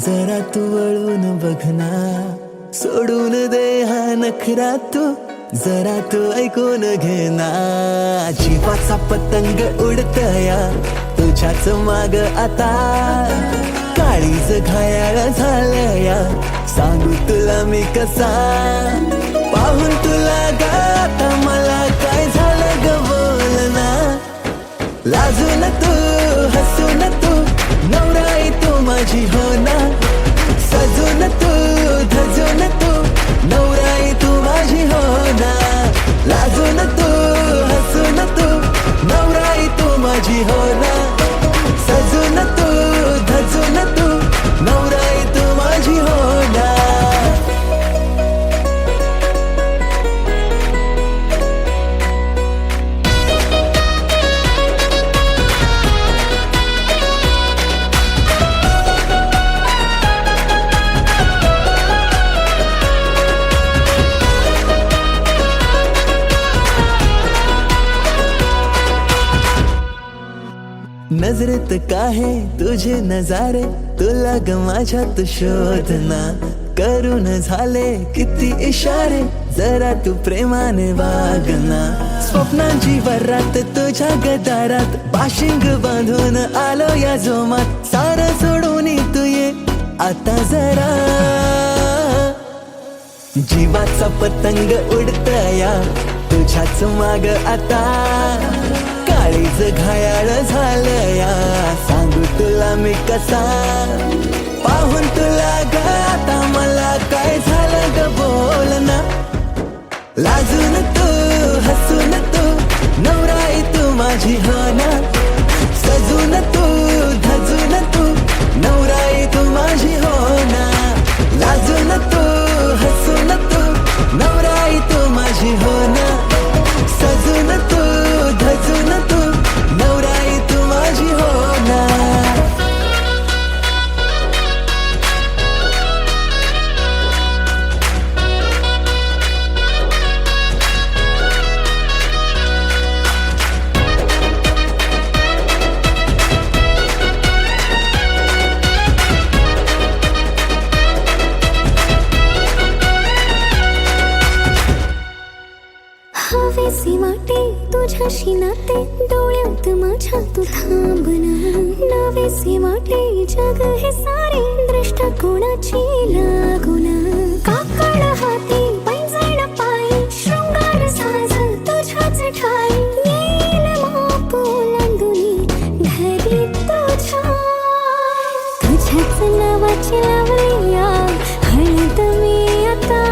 जरा तू वळून बघ ना, सोडून दे हा नखरा तू, जरा तू ऐकून घे ना. जीवाचा पतंग उडतया तुझ्याच माग आता, काळीज घायाळ झालया सांगू तुला मी कसा. पाहून तुला ग आता मला काय झालं ग बोल ना. लाजून तू हसून तू नवराई तू माझी हो ना. सजून तू धजून तू नवराई तू माझी हो ना. लाजून तू हसून तू नवराई तू माझी हो ना. सजून तू धजून तू नवराई तू माझी हो ना. नजरेत काहे तुझे नजारे, तुला ग माझ्यात शोधना. करून झाले किती इशारे, जरा तू प्रेमाने वागना. स्वप्नांची वरात तुझ्या गदारात, पाशिंग बांधून आलो या जोमात. सारं सोडून तू ये आता जरा. जीवाचा पतंग उडतया तुझ्याच माग आता, काळीज घायाळ झालया सांगू तुला मी कसा. पाहून तुला ग आता मला काय झालं ग बोल ना. लाजून तू हसून तू नवराई तू माझी हो ना. सजून तू धजून तू नवराई तू माझी हो ना. लाजून तू हसून तू नवराई तू माझी हो ना. सजून तू धजून तू नवराई तू माझी हो ना. हवेसी वाटे तुझ्याशी नाते, डोळ्यात माझ्या तू थांबना. नवेसे वाटे जग हे सारे, दृष्टिकोनाची लागुना. काकड हाती पैंजण पायी, शृंगार साज तुझ्याच ठाई. येईल माप ओलांडुनी घरी तुझ्या, तुझ्याच नावाची लावूया हळद मी आता.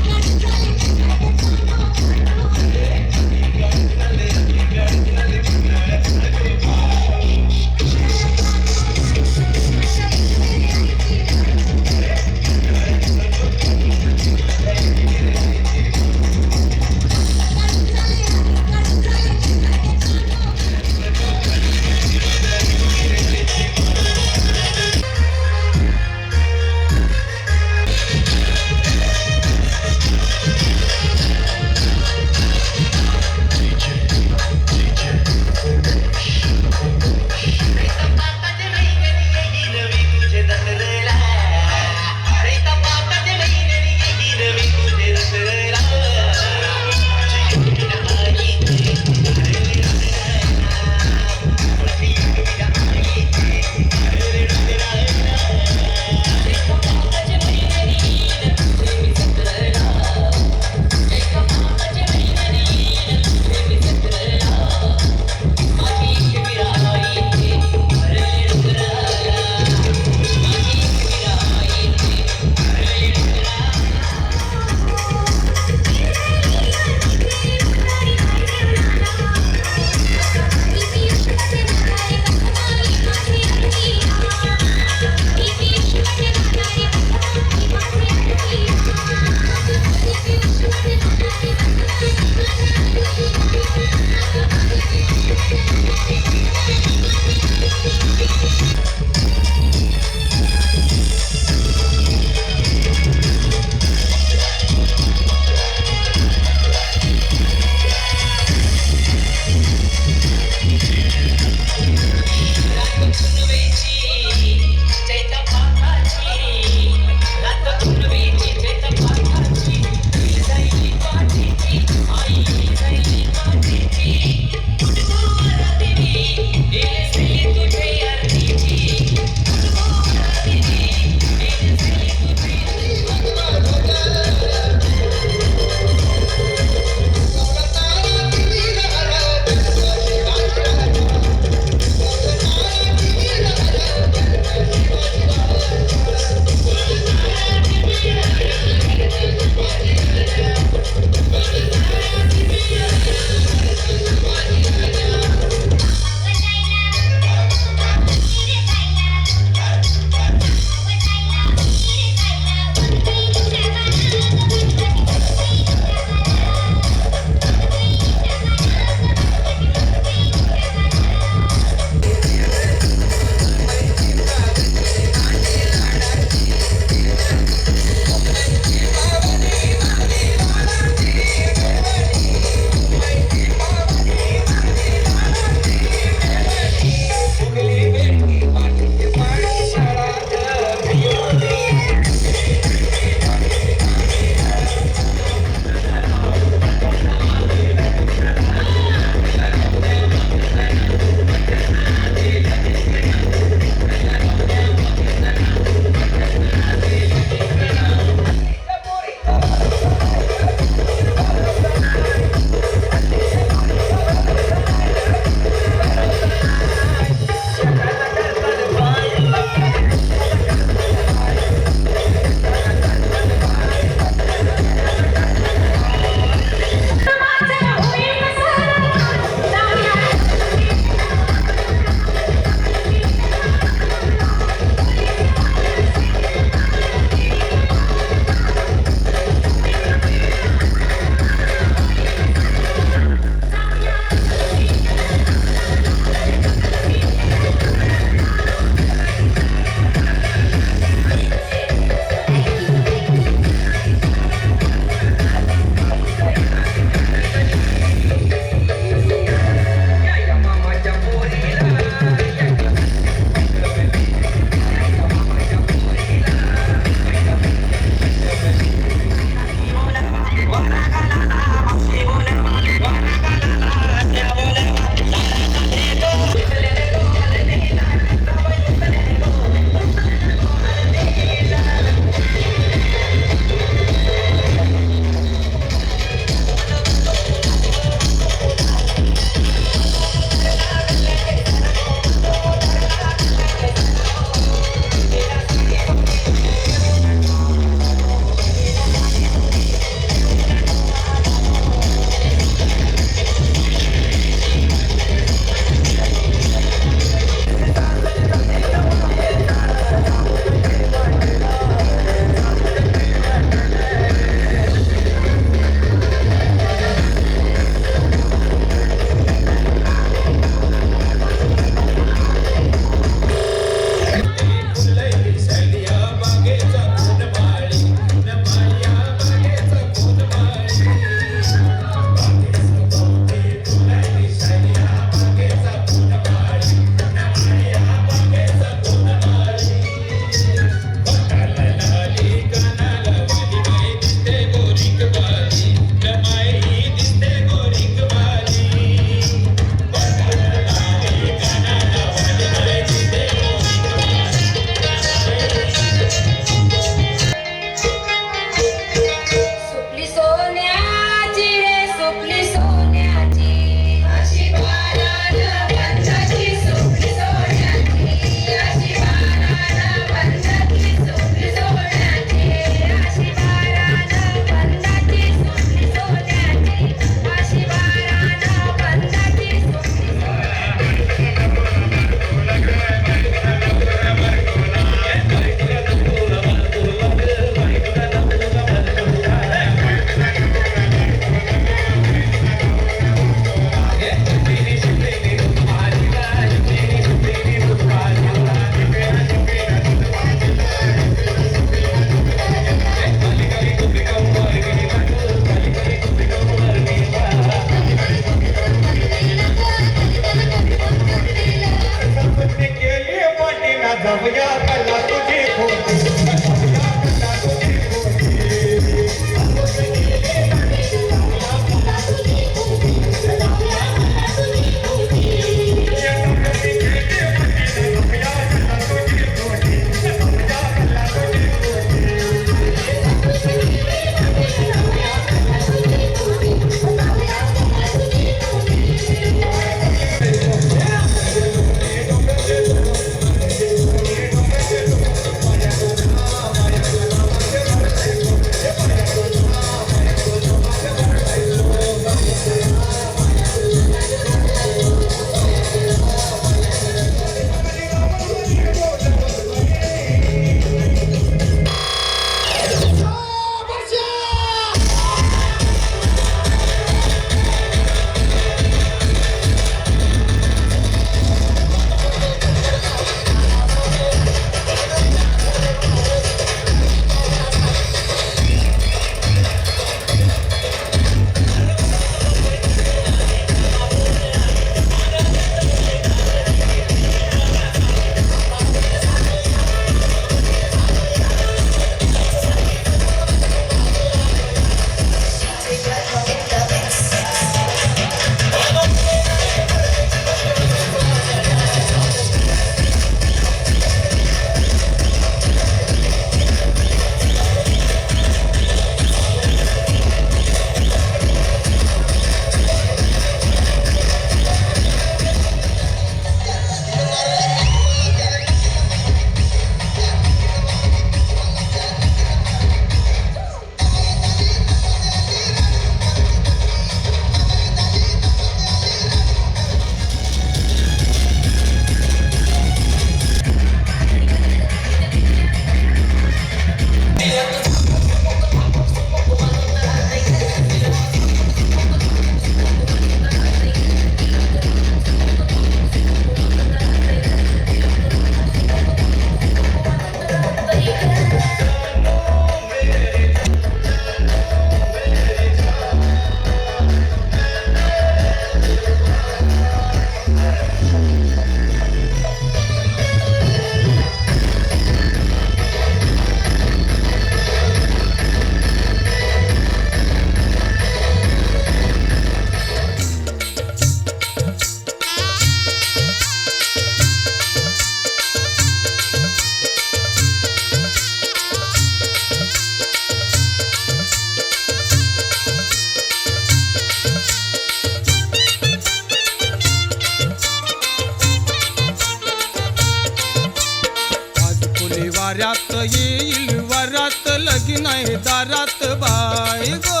येईल वाऱ्यात लगीन आहे दारात बाय गो.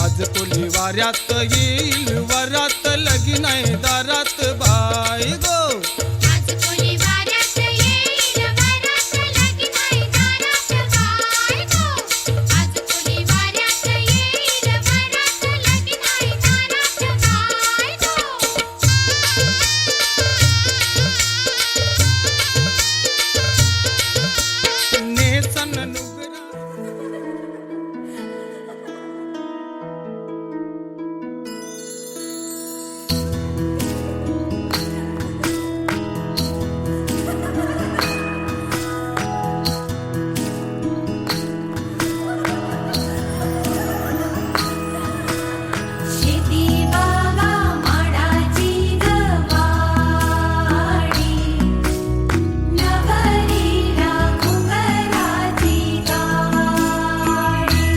आज कोली वाऱ्यात येईल वरात लगीन आहे दारात बाय गो. आज कोणी वाऱ्यात येईल वरात लगीन आहे दारात बाय गो. आज कोणी वाऱ्यात येईल वरात लगीन आहे दारात बाय गो. नेसन नुगरा शेती बागा माडाची गवाडी नगरीला घुंगराची गाडी.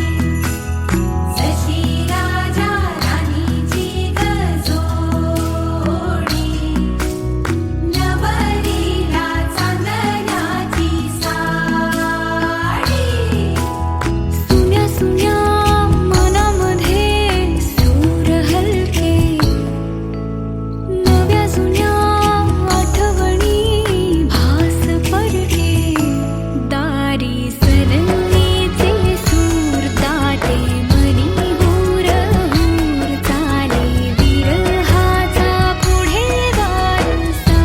जशी राजा राणीची गजोडी नगरीला चांदण्याची साडी. सुन्या सुन्या मनामध्ये सूर हलके नव्या जुन्या आठवणी भास परके दारी सरलीचे सूर दाटे मनी हूर हूर चाले विरहाचा पुढे वारसा.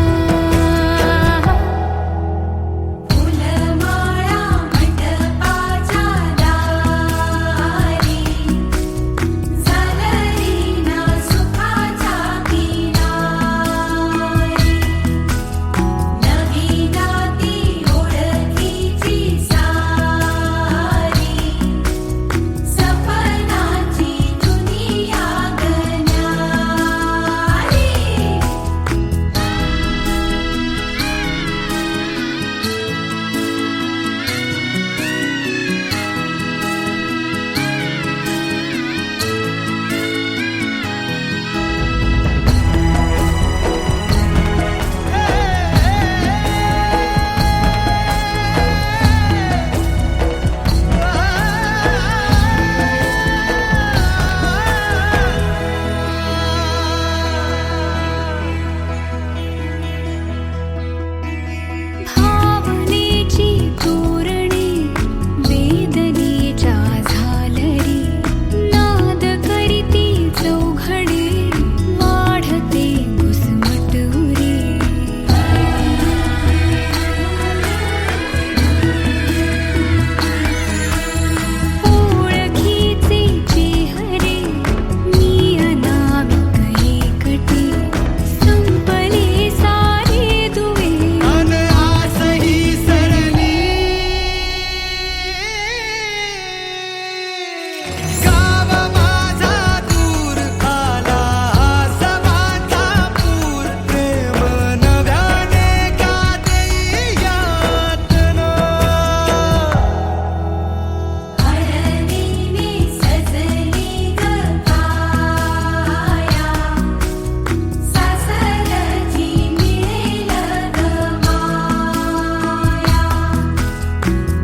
फुलमाळा मंडपाच्या दारी झालरीना सुखाच्या किनारी. नवी नाती ओळखीची सारी सपनाची दुनिया गणारी. भावनेची तोरणे वेदनेच्या झालरी नाद करीती चौघडे वाढते घुसमटुरी. ओळखीचे चेहरे मी अनामिक एकटे संपले सारे दुवे. अन आस ही सरली गाव माझा दूर आला आसमाचा पूर प्रेम नव्याने का देई यातना. हरणीने सजली ग काया सासरची मिळेल ग माया.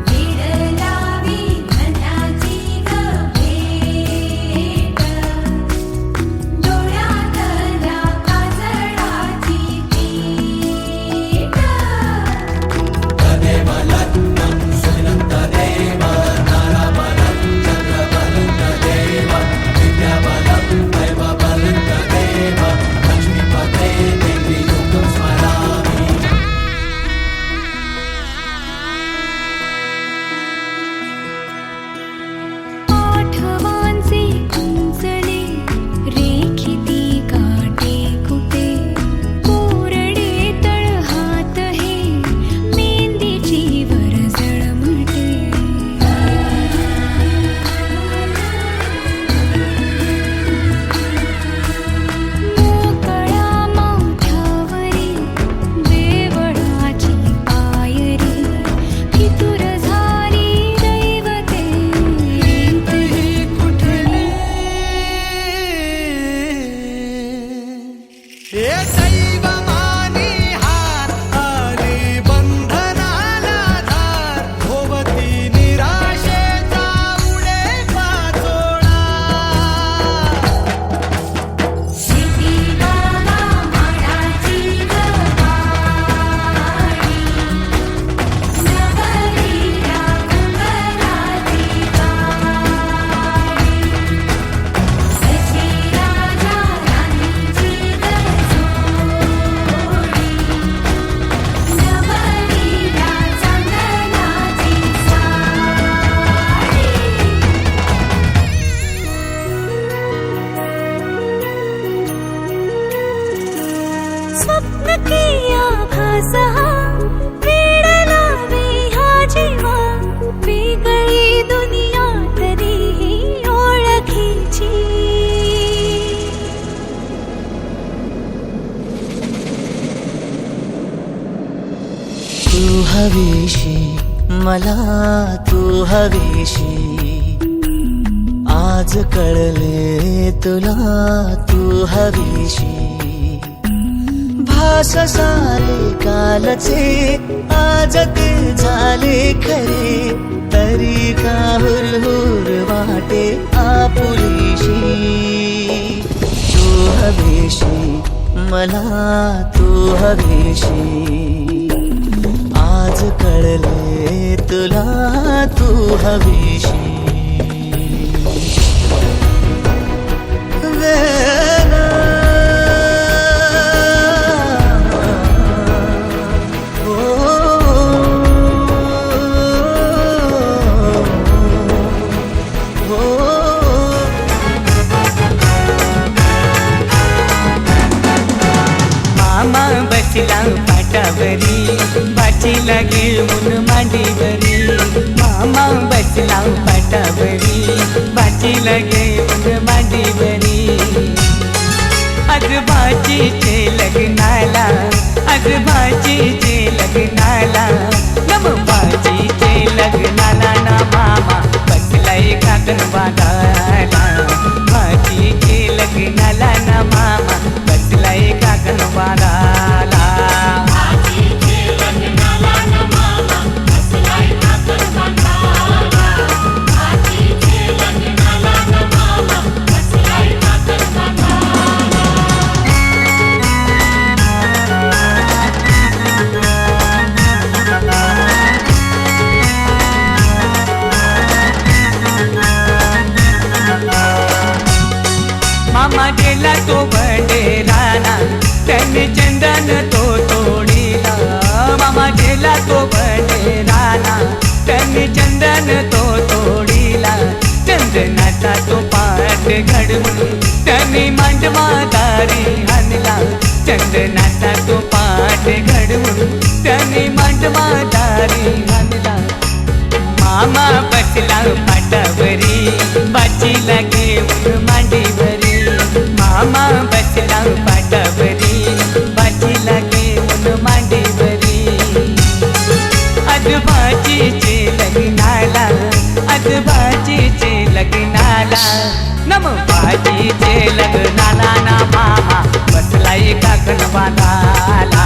वेड लावी धन्याची ग भेट डोळ्यातल्या काजळाची पीठ. आठवांचे कुंचले रेखिती काटे कुटे कोरडे तळहात हे मेंदीची वर जळमटे. मोकळ्या माथ्यावरी देवळाची पायरी फितूर झाली दैवते. ही मला तू हवीशी, आज कळले तुला तू हवीशी. भास सारे कालचे आज ते झाले खरे, तरी का हुरहुर वाटे आपुलीशी. तू हवीशी, मला तू हवीशी, आज कळले तुला तू हवीशी. मामा बसला पाटावरी, बाचीला घेऊन मांडीवरी. मामा बसला पाटावरी, बाचीला घेऊन मांडीवरी. आज बाचीचे लग्नाला, आज बाचीचे लग्नाला, नम बाचीचे लग्नाला ना मामा बसलाय काकण बागाला. बाचीचे लग्नाला ना मामा बसलाय काकण बागाला. मामा गेला तो बडेराना, त्यांनी चंदन तो तोडीला. मामा गेला तो बडेराना, त्यांनी चंदन तो तोडीला. चंदनाचा तो पाठ घडवून त्यांनी मांडवा दारी आणला. चंदनाचा तो पाठ घडवून त्यांनी मांडवा दारी आणला. मामा बसला पाटावरी, बाचीला घेऊन मांडीवरी. मामा बसला पाटावरी, बाचीला घेऊन मांडीवरी. आज बाचीचे लग्नाला, आज बाचीचे लग्नाला, नम बाचीचे लग्नाला ना मामा बसलाय काकण बांधाला.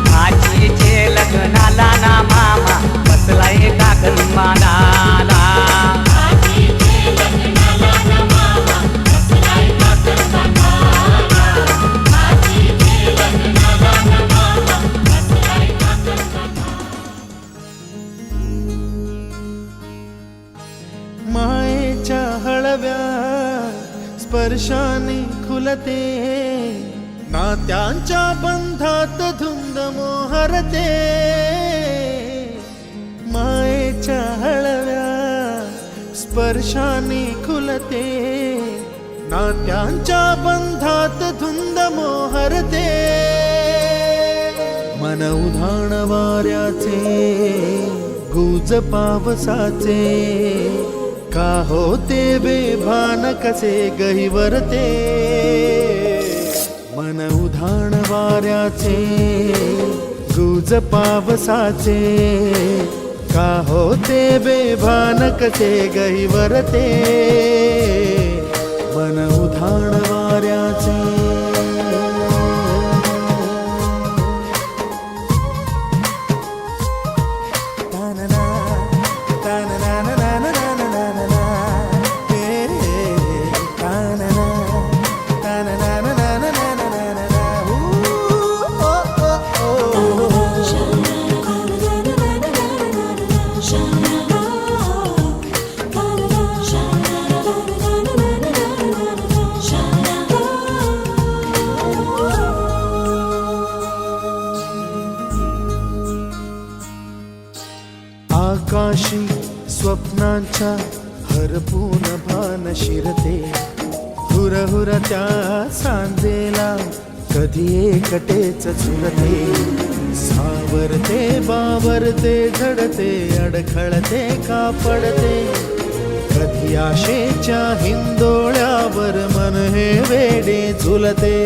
बाचीचे लग्नाला ना मामा बसलाय काकण बांधाला. मायेच्या हळव्या स्पर्शाने खुलते, नात्यांच्या बंधात धुंद मोहरते. मायेच्या हळव्या स्पर्शाने खुलते, नात्यांच्या बंधात धुंद मोहरते. मन उधाण वाऱ्याचे, गुज पावसाचे, का होते बेभान कसे गहिवरते. मन उधाण वाऱ्याचे, गुज पावसाचे, का होते बेभान कसे गहिवरते. मन उधाण वाऱ्याचे. आकाशी स्वप्नांच्या हरपून भान शिरते, हुरहुर त्या सांजेला कधी एकटेच झुरते. सावरते बावरते झडते, अडखळते का पडते, कधी आशेच्या हिंदोळ्या पाण्यावर मन हे वेडे झुलते,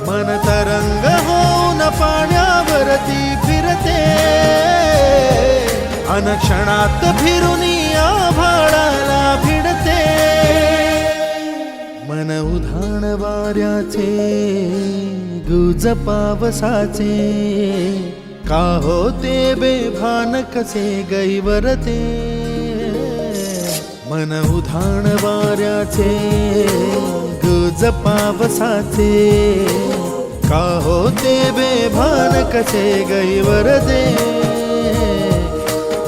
मन तरंग होऊन पाण्यावरती फिरते, अनक्षणात फिरून आभाळाला भिडते, मन उधाण वाऱ्याचे गुज पावसाचे, का होते बेभान कसे गैवरते, मन उधाण वाऱ्याचे गुज पावसाचे, का होते बेभान कसे गैवरते,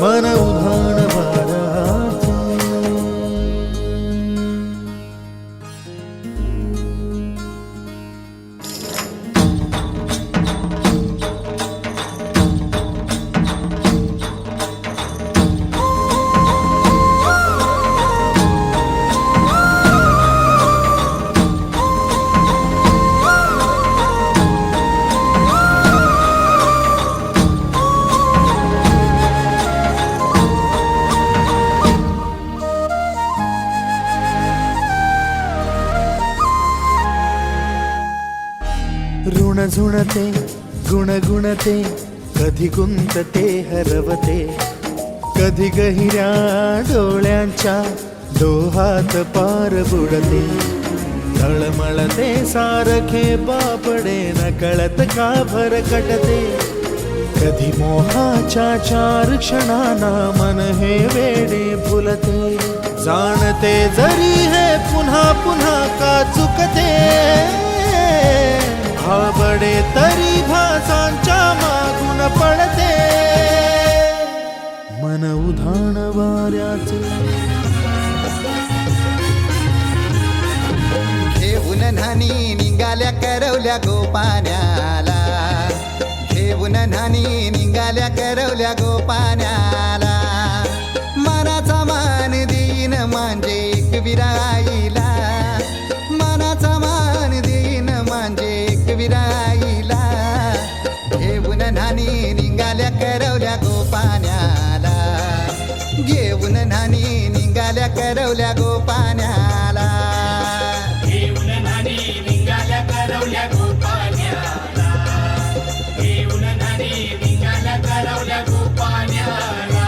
मन उधाण वाऱ्याचे. ऋण झुणते गुणगुणते, कधी गुंतते हरवते, कधी गहिऱ्या डोळ्यांच्या डोहात पार बुडते, तळमळते सारखे बापडे नकळत का भरकटते, कधी मोहाच्या 4 क्षणांना मन हे वेडे फुलते, जाणते जरी हे पुन्हा पुन्हा का चुकते, भाबडे तरी भासांच्या मागून पडते, मन उधाण वाऱ्याचे. घेऊन न्हाणी निघाल्या करवल्या गोपाण्याला, घेऊन न्हाणी निघाल्या करवल्या गोपाण्याला, मनाचा मान देईन म्हणजे एक विराईला, मनाचा मान देईन म्हणजे एक विराईला, घेऊन न्हाणी निघाल्या करवल्या गोपाण्याला, घेऊन न्हाणी निघाल्या करवल्या गोपाण्याला, घेऊन न्हाणी निघाल्या करवल्या गोपाण्याला, घेऊन न्हाणी निघाल्या करवल्या गोपाण्याला.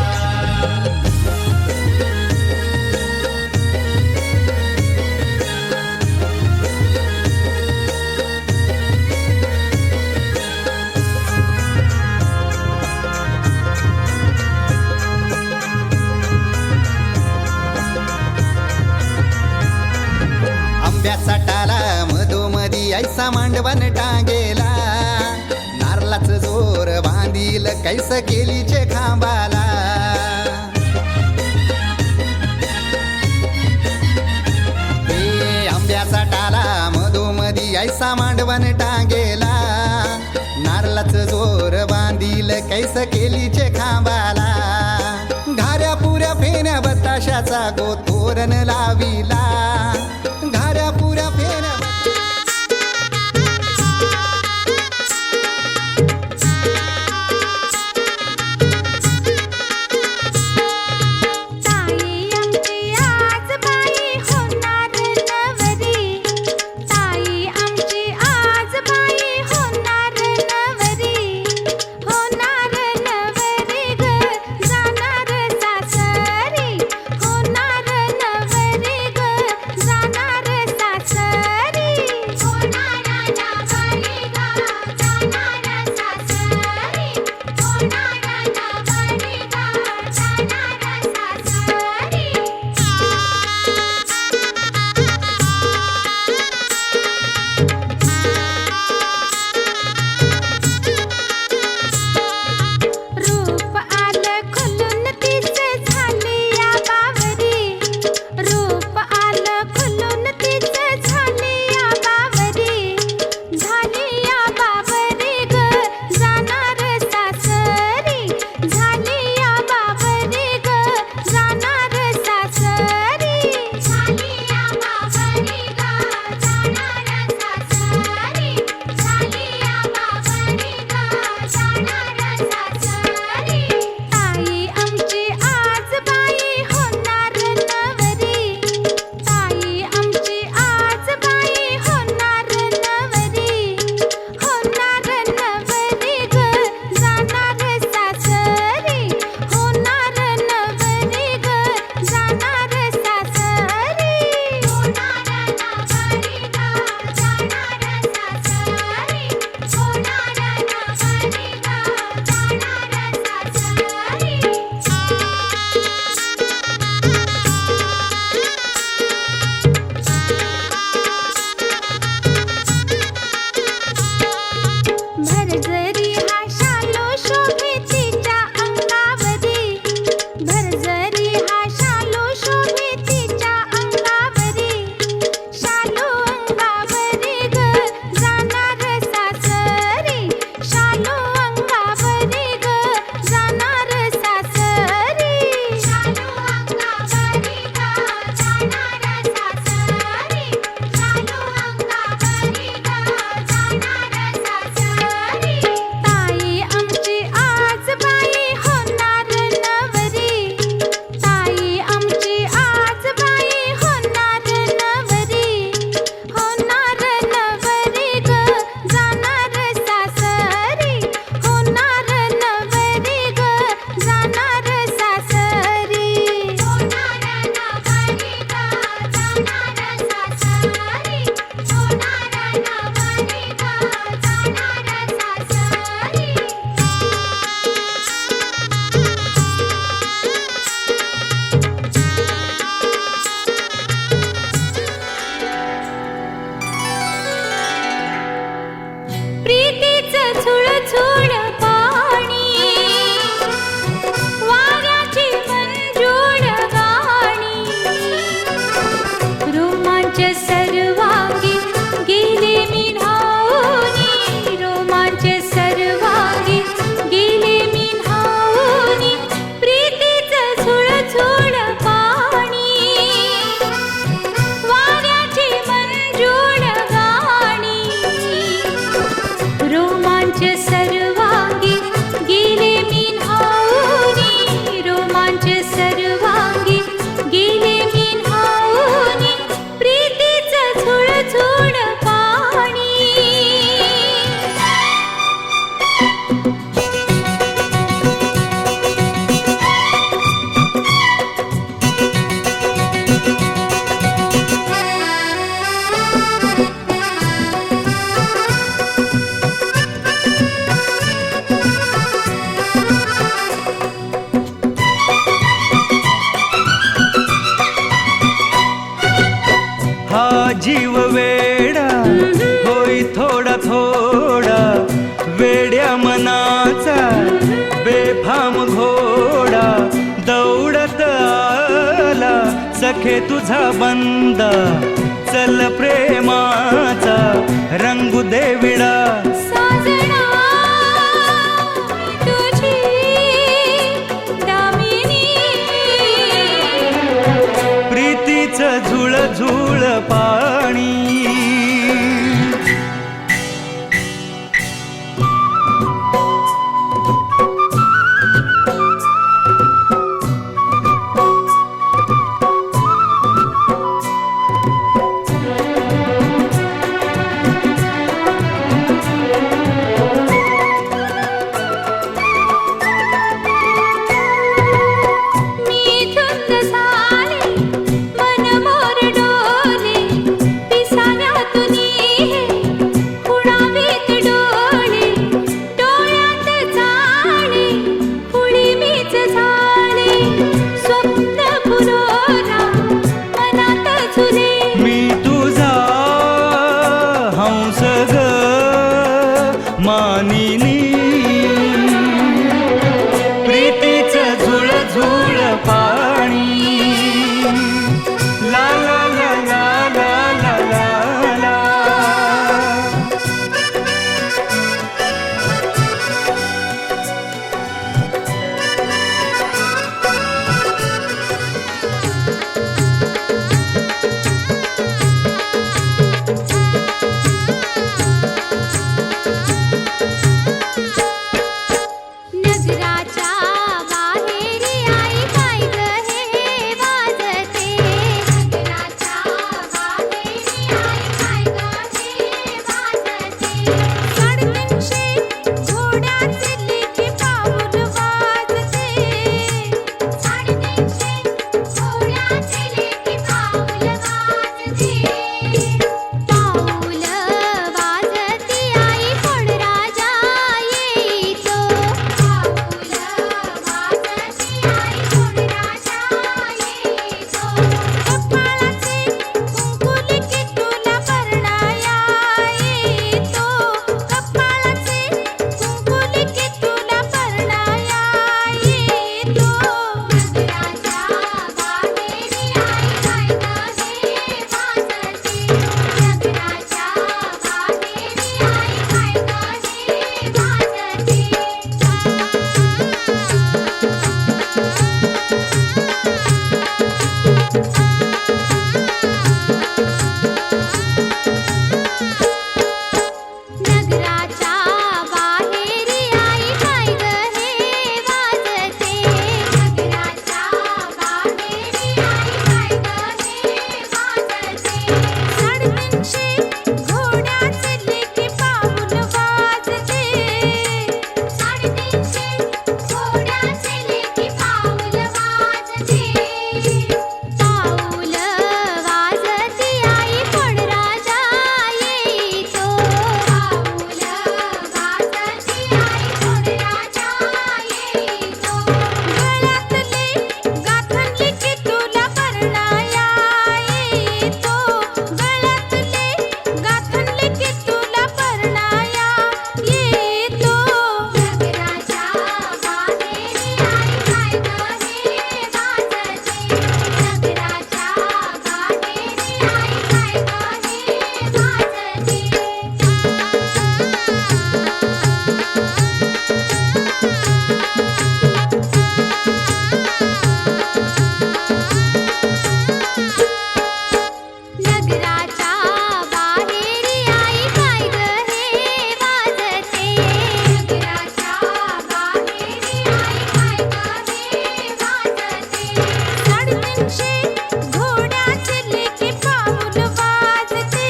आंब्याचा टाला मधोमधी ऐसा मांडवण टांगेला, नारळाच जोर बांधील कैस केलीचे खांबाला, हे आंब्याचा टाला मधोमधी ऐसा मांडवण टांगेला, नारळाच जोर बांधील कैस केलीचे खांबाला, घाऱ्या पुऱ्या फेण्या बताशाचा गोतोरण लाविला, घाऱ्या पुऱ्या फेण्या ताई आमची आज बाई होणार नवरी, ताई आमची आज बाई होणार नवरी, होणार नवरी ग जाणार सासरी, होणार नवरी ग रोमांच सर्वांगी गेले मी न्हाऊनी, रोमांच सर्वांगी गेले मी न्हाऊनी, प्रीतीचं झुळझुळ पाणी, वाऱ्याची मंजूळ गाणी. रोमांच सर्वांगी गेले मी न्हाऊनी, रोमांच सर्वांगी गेले मी न्हाऊनी, प्रीतीचं झुळझुळ पाणी. हा जीव वेडा होई थोडा थोडा, वेड्या मनाचा बेफाम घोडा, दौडत आला सखे तुझा बंदा, चल प्रेमाचा रंगू दे विडा. साजना तुझी दामिनी, प्रीतीचं झुळझुळ पाणी. मी धुंद झाले मन मोर डोले, पिसाऱ्यातून हे कुणावीत डोळे, डोळ्यात जाळे कुळी मीच झाले, स्वप्न पुरोरा मनात झुले. मी तुझा हंस ग मानिनी, प्रीतीचं झुळझुळ पाणी. ला ला ला ला ला ला ला ला. नगराच्या बाहेरी आई काय ग हे वाजते, नगराच्या बाहेरी आई काय ग हे वाजते, 350 घोड्याचे लेखी पाऊल वाजते, 350 घोड्याचे लेखी पाऊल वाजते, पाऊल वाजती आई कोण राजा येतो, पाऊल वाजती आई कोण राजा येतो, कपाळाचे कुंकुली की तुला परणाया येतो, कपाळाचे कुंकुली की तुला परणाया येतो. नगराच्या बाहेरी आई काय ग हे वाजते, नगराच्या बाहेरी आई काय ग हे वाजते नगराच्या बाहेरी आई काय ग हे वाजते साडेतीनशे घोड्याचे लेके पाऊल वाजते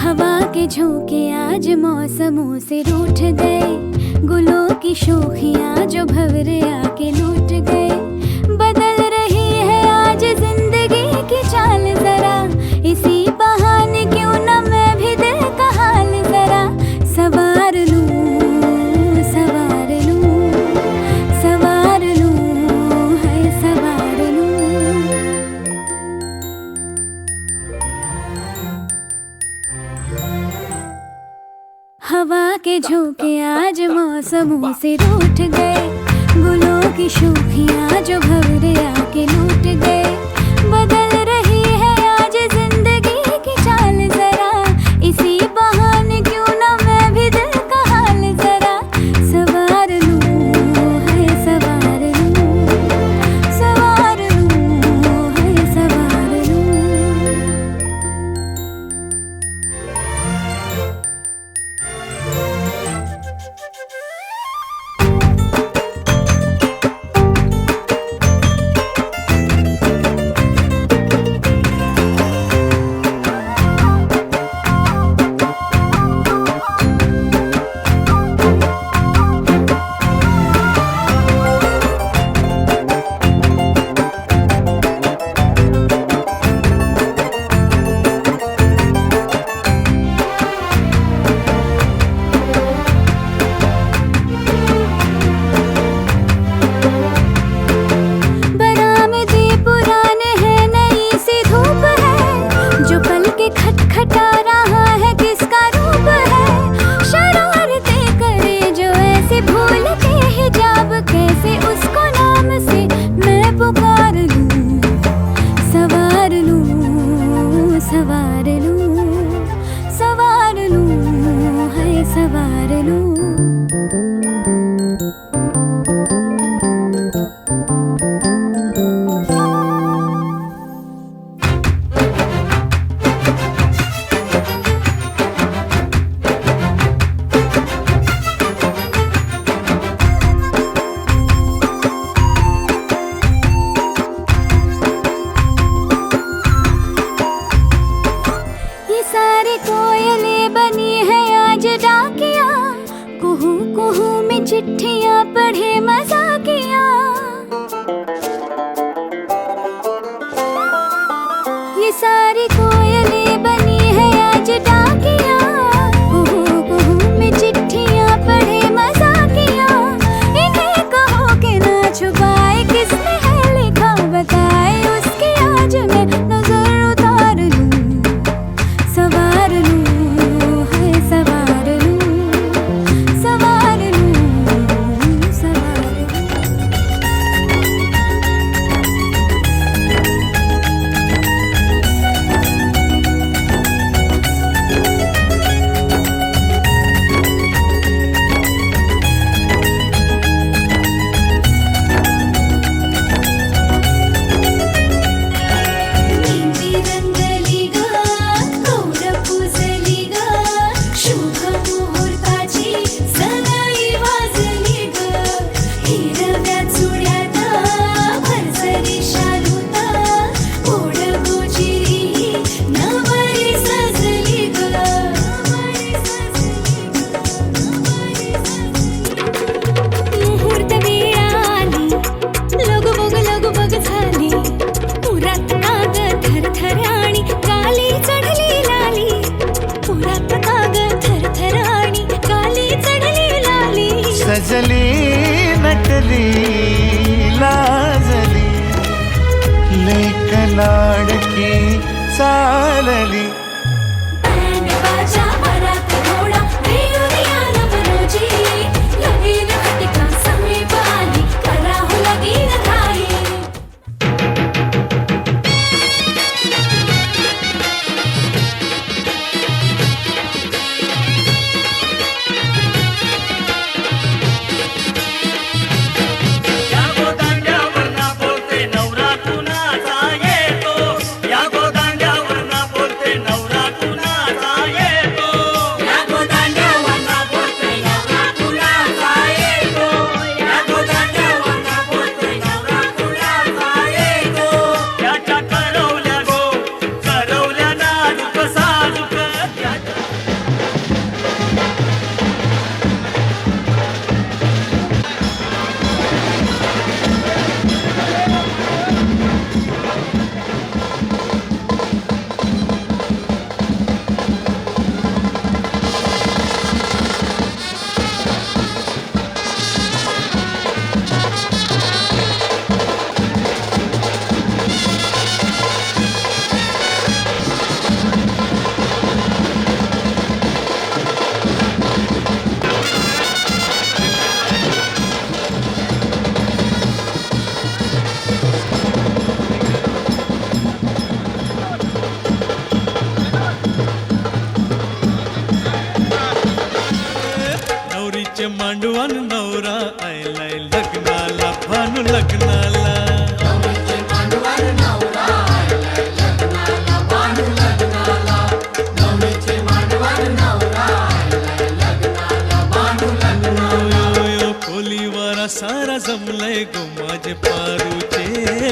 हवा के झोंके आज मौसमों से रूठ गए गुलों की शोखियां जो भंवरे आके लूट गए बदल रही है आज जिंदगी की चाल जरा इसी बहाने क्यों न मैं भी दिल का हाल जरा सवार लूं सवार लूं सवार लूं है सवार लूं हवा के झोंके आज मौसमों से रूठ गए गुलों की शोखियां जो भंवरे आके लूट गए बदल रही है आज जिंदगी की चाल जरा इसी बहाने क्यों न मैं भी दिल का हाल जरा सवार लूं है सवार लूं सवार लूं है सवार लूं बरामदे पुराने हैं नई सी धूप है जो पल के खटखटा रहा है किसका रूप है शरारतें करे जो ऐसे भूल के हिजाब कैसे उसको नाम से मैं पुकार लूं सवार लूं सवार लूं सवार लूं है सवार लूं ये सारी कोयलें बनी है आज डाकिया कुहू कुहू में चिट्ठियां पढ़े मजाकिया ये सारी कोयलें बनी है आज डाकिया कुहू कुहू में चिट्ठियां पढ़े मजाकिया इन्हें कहो कि ना छुपाए किसने है लिखा बताए उसकी आज मैं नजर उतार लूं सवार लूं है सवार लूं सवार लूं सवार लूं मेहंदी रंगली ग कौर पुजली ग शुभ मुहूर्ताची सनई वाजली ग हिरव्या चुड्यात भरसरी शालूत ओढ गोजिरी नवरी सजली ग मुहूर्त वेळ आली लगबग झाली पुरात काग थरथराणी काली चढली लाली पुरात काग थरथराणी काली चढली लाली सजली नटली लाजली लेक लाडकी चालली बँड बाजा वरात घोडा वेळोरी आला मनोजी लगीन घटिका समीप आली करा हो लगीन घाई नवरा आयलाय लग्नाला भानू लग्नाला कोलीवारा सारा जमलाय गो माझे पारूचे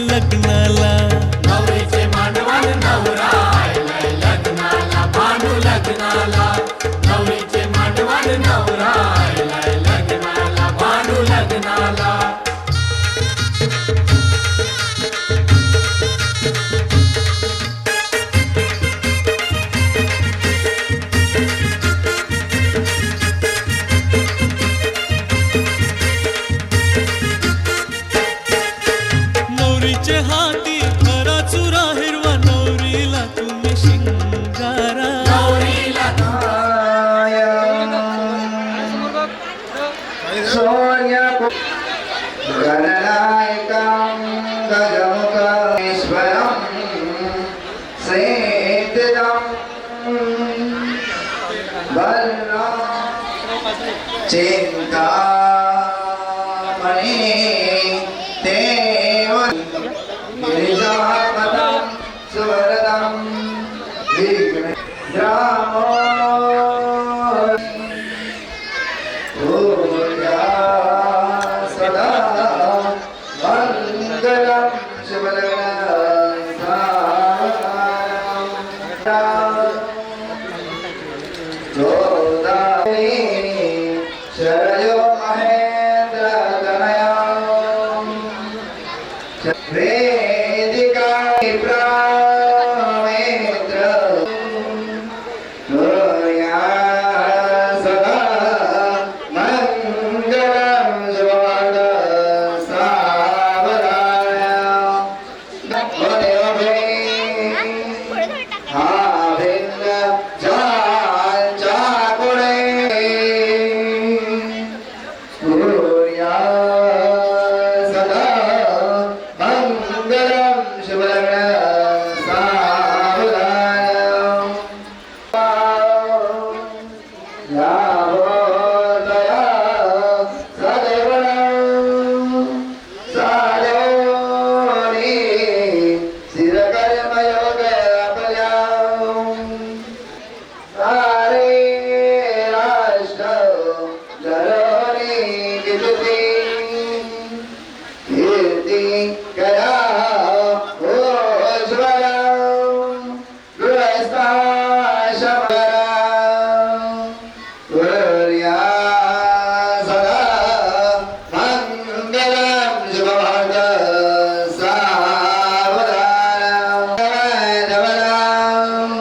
लग्नाला नवरीचे मांडवान नवरा आयलाय लग्नाला भानू लग्नाला नवरीचे मांडवान नवरा आयलाय लग्नाला भानू लग्नाला नवरीचे हाती खरा चुरा हिरवा नवरीला तुम्ही शिंगारा नवरीला गणनायकं गजमुखीश्वरं सेवितं वरं चिन्तामणि देव गिरिजापदं सुवरदं विघ्नरामो सदा मंगलम शरयो महेंद्र तनया वेदिका प्रामेंद्र सदा मंगलम शिवाद सावधान भिन्न चाकुळे सूर्या सदा मंगलम शिवलग्न सावधान यावदया सदैवं साधोनि स्थिरकर्मयोग अपल्यां सारे राष्ट्र धरोनि कीर्ति कीर्ति कया उज्ज्वलं गृहस्थाश्रमं कुर्या सदा मंगलं शुभमङ्ग सावधानं धवलं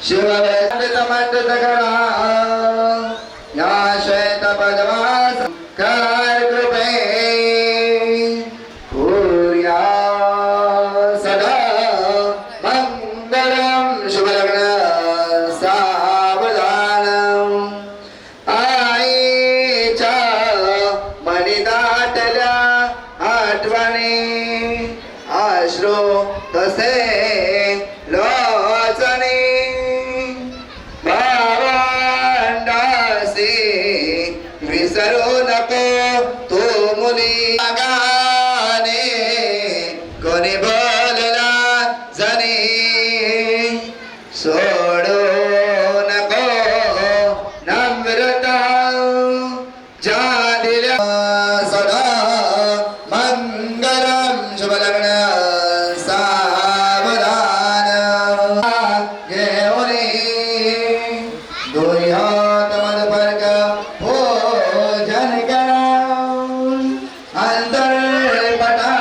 शिववेदमण्डितकरा या श्वेतपद्मास कृपे कुर्या सदा मंगलं शुभलग्न सावधानं आईच्या मणिदाटल्या आठवणी आश्रू तसे लोचनी भावंडासी विसरू नको तू मुली गाणे कोणी बोलला जनी सोडू नको नम्रता ज्या दिल्या सदा मंगलम शुभलग्न सावधान घेऊनी दोन्ही हात मदपर्ग भोजन करा अंतरपटा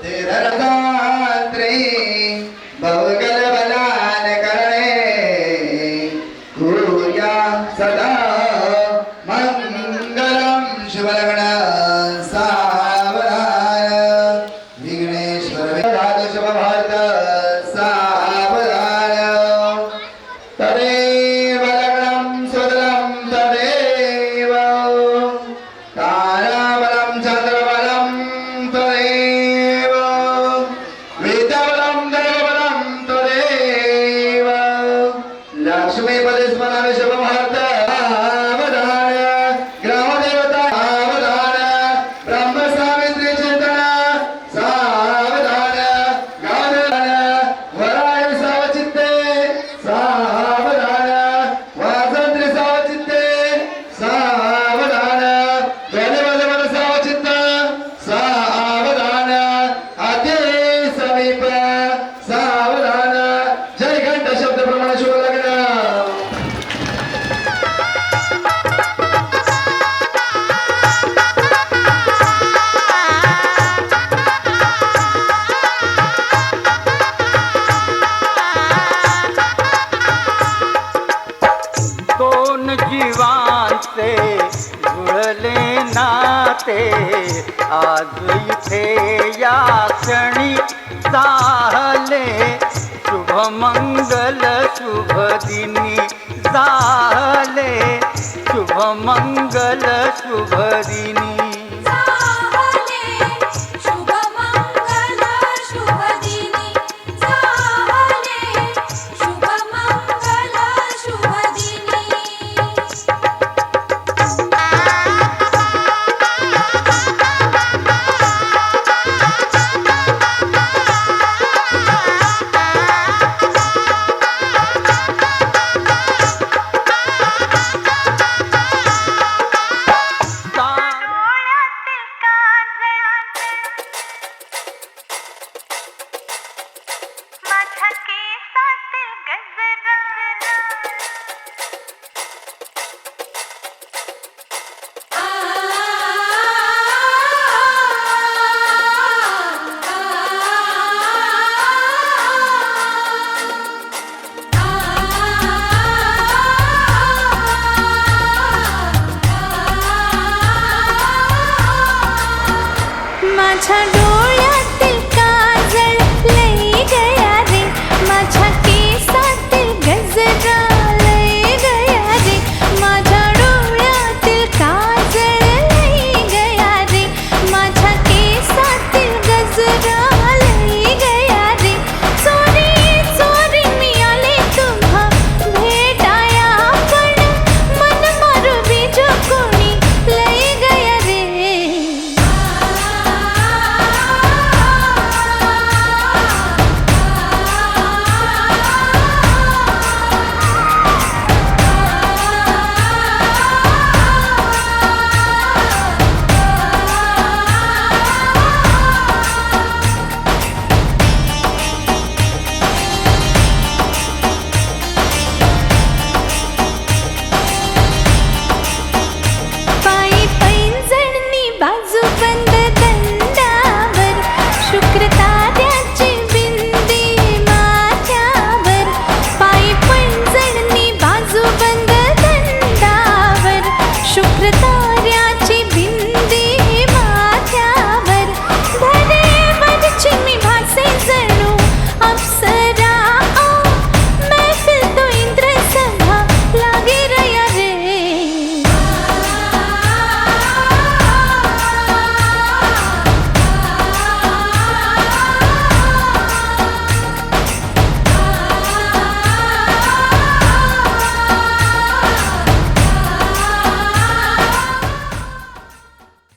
तेरदात्री भवगल बलान करणे कुर्या सदा मंगलम शुभलग्न सावधान विघ्नेश्वर धातु शुभ भारत सावधान तदेव लग्नं सुदलं तदेव ताराबलं चन्द्रबलं तदेव विद्याबलं देवबलं तदेव लक्ष्मीपदे स्मरण शुभ भारत सावधान ग्रामदेवता झाले आज इथे या क्षणी झाले शुभमंगल शुभ दिनी झाले शुभमंगल शुभ दिनी माझ्या